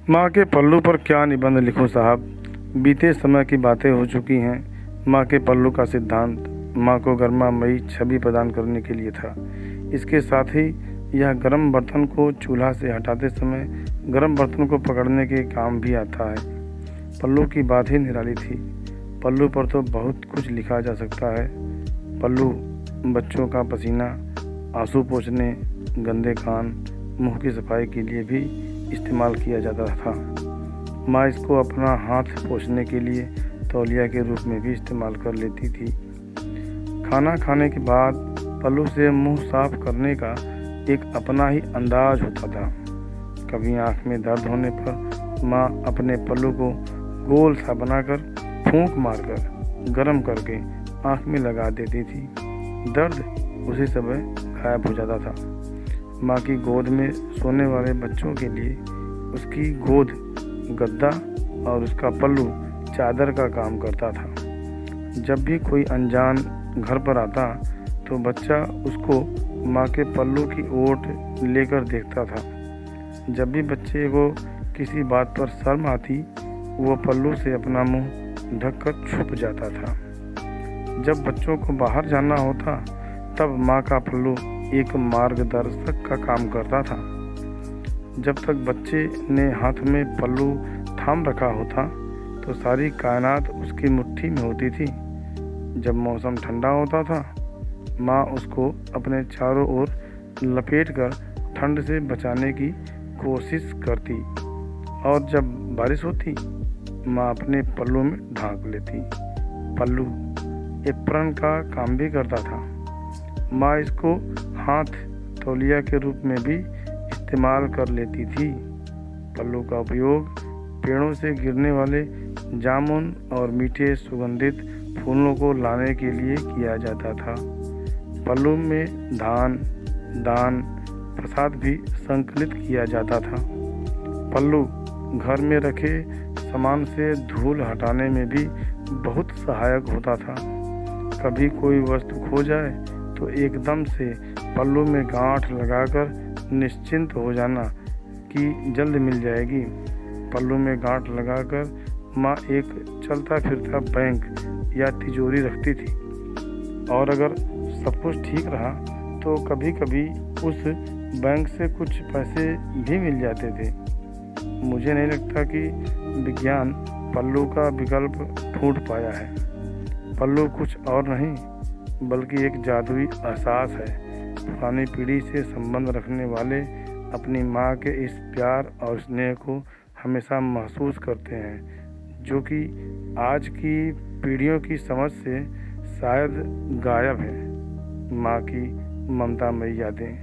माँ के पल्लू पर क्या निबंध लिखूं साहब। बीते समय की बातें हो चुकी हैं। माँ के पल्लू का सिद्धांत माँ को गर्मामयी छवि प्रदान करने के लिए था। इसके साथ ही यह गर्म बर्तन को चूल्हा से हटाते समय गर्म बर्तन को पकड़ने के काम भी आता है। पल्लू की बात ही निराली थी। पल्लू पर तो बहुत कुछ लिखा जा सकता है। पल्लू बच्चों का पसीना, आंसू पोंछने, गंदे कान, मुंह की सफाई के लिए भी इस्तेमाल किया जाता था। माँ इसको अपना हाथ पोंछने के लिए तौलिया के रूप में भी इस्तेमाल कर लेती थी। खाना खाने के बाद पल्लू से मुंह साफ करने का एक अपना ही अंदाज होता था। कभी आँख में दर्द होने पर माँ अपने पल्लू को गोल सा बनाकर फूंक मारकर गर्म करके आँख में लगा देती थी। दर्द उसी समय गायब हो जाता था। माँ की गोद में सोने वाले बच्चों के लिए उसकी गोद गद्दा और उसका पल्लू चादर का काम करता था। जब भी कोई अनजान घर पर आता तो बच्चा उसको माँ के पल्लू की ओट लेकर देखता था। जब भी बच्चे को किसी बात पर शर्म आती, वो पल्लू से अपना मुंह ढककर छुप जाता था। जब बच्चों को बाहर जाना होता तब माँ का पल्लू एक मार्गदर्शक का काम करता था। जब तक बच्चे ने हाथ में पल्लू थाम रखा होता तो सारी कायनात उसकी मुट्ठी में होती थी। जब मौसम ठंडा होता था, माँ उसको अपने चारों ओर लपेटकर ठंड से बचाने की कोशिश करती और जब बारिश होती, माँ अपने पल्लू में ढांक लेती। पल्लू एप्रन का काम भी करता था। माँ इसको हाथ तौलिया के रूप में भी इस्तेमाल कर लेती थी। पल्लू का उपयोग पेड़ों से गिरने वाले जामुन और मीठे सुगंधित फूलों को लाने के लिए किया जाता था। पल्लू में धान, दान, प्रसाद भी संकलित किया जाता था। पल्लू घर में रखे सामान से धूल हटाने में भी बहुत सहायक होता था। कभी कोई वस्तु खो जाए तो एकदम से पल्लू में गांठ लगाकर निश्चिंत हो जाना कि जल्द मिल जाएगी। पल्लू में गांठ लगाकर माँ एक चलता फिरता बैंक या तिजोरी रखती थी और अगर सब कुछ ठीक रहा तो कभी कभी उस बैंक से कुछ पैसे भी मिल जाते थे। मुझे नहीं लगता कि विज्ञान पल्लू का विकल्प ढूंढ पाया है। पल्लू कुछ और नहीं बल्कि एक जादुई एहसास है। पुरानी पीढ़ी से संबंध रखने वाले अपनी माँ के इस प्यार और स्नेह को हमेशा महसूस करते हैं, जो कि आज की पीढ़ियों की समझ से शायद गायब है। माँ की ममतामयी यादें।